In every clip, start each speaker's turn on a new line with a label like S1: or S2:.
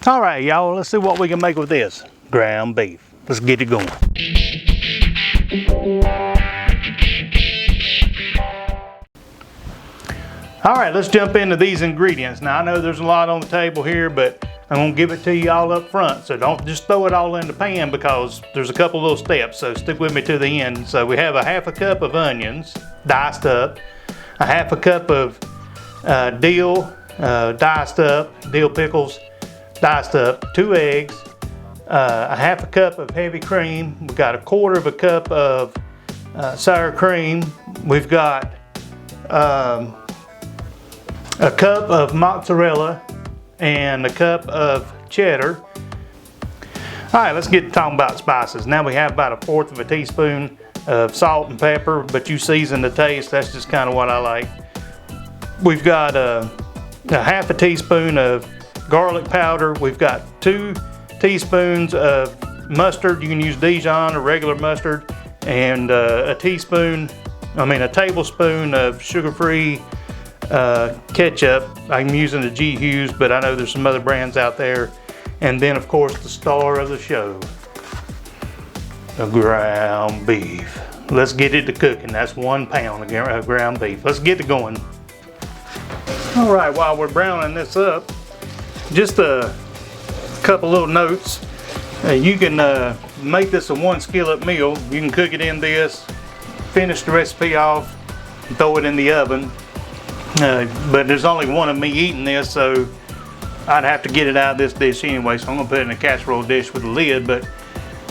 S1: All right, y'all, let's see what we can make with this ground beef. Let's get it going. All right, let's jump into these ingredients. Now, I know there's a lot on the table here, but I'm gonna give it to you all up front. So don't just throw it all in the pan because there's a couple little steps, so stick with me to the end. So we have a half a cup of onions, diced up, a half a cup of dill, diced up, dill pickles, diced up, 2 eggs, a half a cup of heavy cream. We've got a quarter of a cup of sour cream. We've got a cup of mozzarella and a cup of cheddar. All right, let's get talking about spices. Now we have about 1/4 of a teaspoon of salt and pepper, but you season the taste. That's just kind of what I like. We've got a half a teaspoon of garlic powder. We've got 2 teaspoons of mustard. You can use Dijon or regular mustard, and a tablespoon of sugar-free ketchup. I'm using the Hughes, but I know there's some other brands out there. And then of course the star of the show, the ground beef. Let's get it to cooking. That's 1 pound of ground beef. Let's get it going. All right, while we're browning this up, just a couple little notes. You can make this a 1 skillet meal. You can cook it in this, finish the recipe off, and throw it in the oven. But there's only one of me eating this, so I'd have to get it out of this dish anyway, so I'm gonna put it in a casserole dish with a lid. But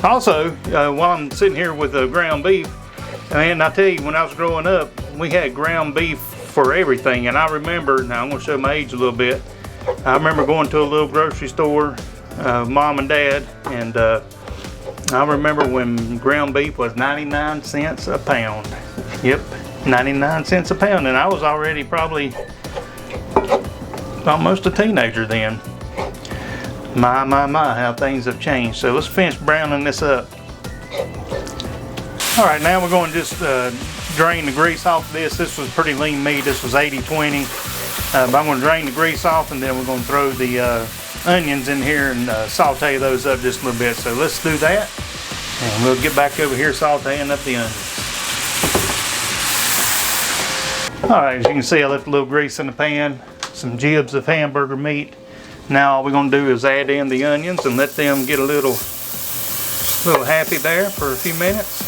S1: also, while I'm sitting here with the ground beef, and I tell you, when I was growing up, we had ground beef for everything. And I remember, now I'm gonna show my age a little bit, I remember going to a little grocery store, mom and dad, and I remember when ground beef was 99 cents a pound. Yep. 99 cents a pound, and I was already probably almost a teenager then. My, how things have changed. So let's finish browning this up. All right, now we're going to just drain the grease off this. This was pretty lean meat. This was 80-20. But I'm going to drain the grease off, and then we're going to throw the onions in here and saute those up just a little bit. So let's do that, and we'll get back over here sauteing up the onions. All right, as you can see, I left a little grease in the pan, some jibs of hamburger meat. Now all we're gonna do is add in the onions and let them get a little happy there for a few minutes.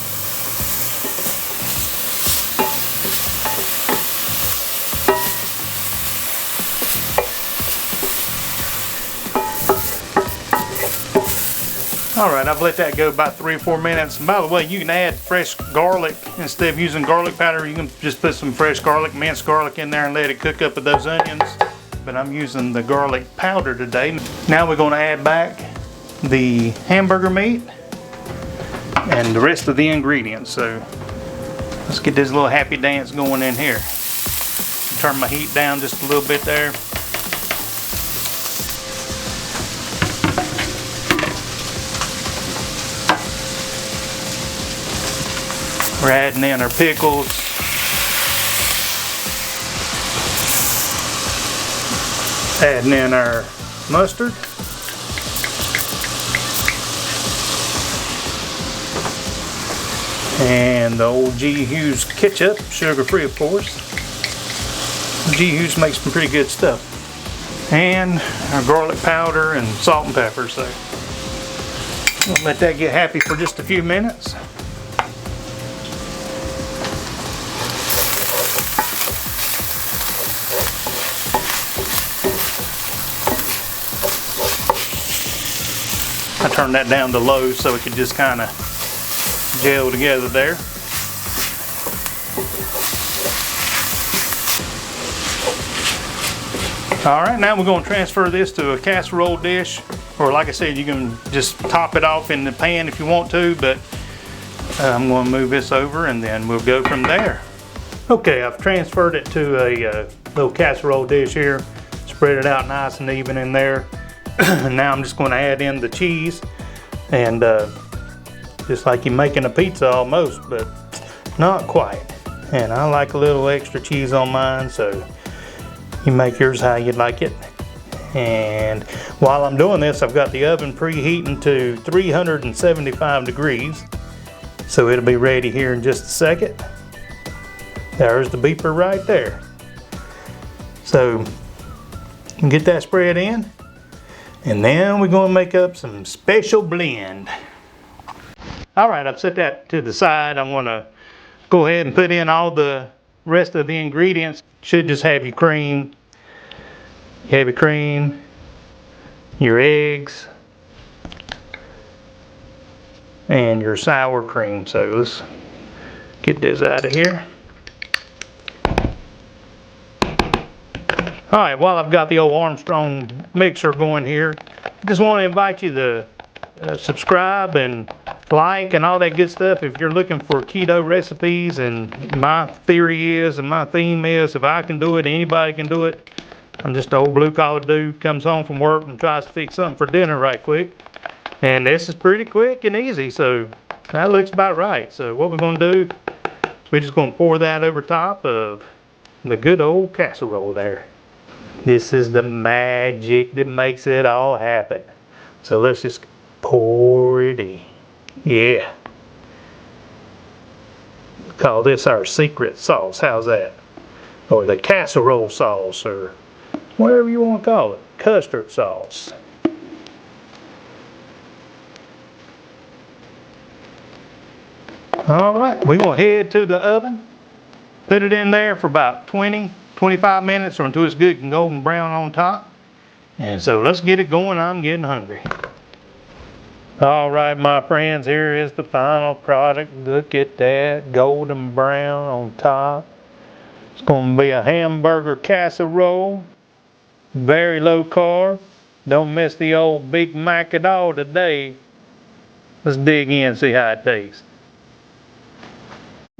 S1: All right, I've let that go about 3 or 4 minutes. And by the way, you can add fresh garlic. Instead of using garlic powder, you can just put some fresh garlic, minced garlic in there and let it cook up with those onions. But I'm using the garlic powder today. Now we're gonna add back the hamburger meat and the rest of the ingredients. So let's get this little happy dance going in here. Turn my heat down just a little bit there. We're adding in our pickles. Adding in our mustard. And the old Hughes ketchup, sugar-free of course. Hughes makes some pretty good stuff. And our garlic powder and salt and pepper. So we'll let that get happy for just a few minutes. I turned that down to low so it could just kind of gel together there. All right, now we're going to transfer this to a casserole dish, or like I said, you can just top it off in the pan if you want to, but I'm going to move this over and then we'll go from there. Okay, I've transferred it to a little casserole dish here, spread it out nice and even in there. Now I'm just going to add in the cheese, and just like you're making a pizza almost, but not quite. And I like a little extra cheese on mine, so you make yours how you'd like it. And while I'm doing this, I've got the oven preheating to 375 degrees. So it'll be ready here in just a second. There's the beeper right there. So you can get that spread in. And then we're going to make up some special blend. All right, I've set that to the side. I'm going to go ahead and put in all the rest of the ingredients. Should just have your cream. Heavy cream, your eggs, and your sour cream. So let's get this out of here. All right, while I've got the old Armstrong mixer going here, I just want to invite you to subscribe and like and all that good stuff if you're looking for keto recipes. And my theory is, and my theme is, if I can do it, anybody can do it. I'm just an old blue-collar dude, comes home from work and tries to fix something for dinner right quick. And this is pretty quick and easy, so that looks about right. So what we're going to do is we're just going to pour that over top of the good old casserole there. This is the magic that makes it all happen. So let's just pour it in. Yeah. Call this our secret sauce. How's that? Or the casserole sauce, or whatever you want to call it. Custard sauce. All right, we're going to head to the oven. Put it in there for about 20-25 minutes, or until it's good and golden brown on top. And so let's get it going. I'm getting hungry. All right, my friends, here is the final product. Look at that, golden brown on top. It's going to be a hamburger casserole. Very low carb. Don't miss the old Big Mac at all today. Let's dig in and see how it tastes.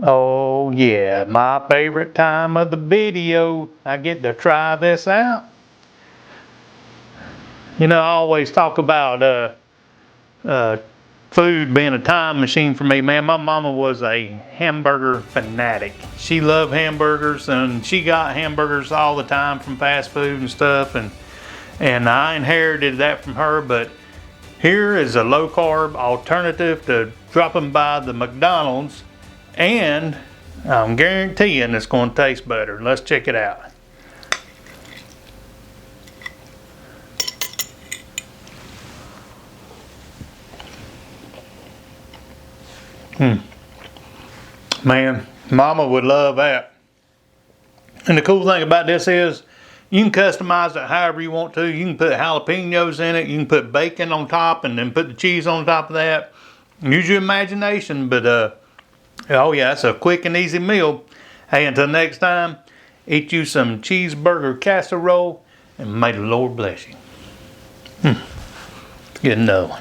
S1: Oh yeah, my favorite time of the video. I get to try this out. You know, I always talk about food being a time machine for me, man. My mama was a hamburger fanatic. She loved hamburgers, and she got hamburgers all the time from fast food and stuff, and I inherited that from her. But here is a low carb alternative to dropping by the McDonald's, and I'm guaranteeing it's going to taste better. Let's check it out. Man, Mama would love that. And the cool thing about this is you can customize it however you want to. You can put jalapenos in it. You can put bacon on top and then put the cheese on top of that. Use your imagination, but oh yeah, it's a quick and easy meal. Hey, until next time, eat you some cheeseburger casserole, and may the Lord bless you. It's good to know.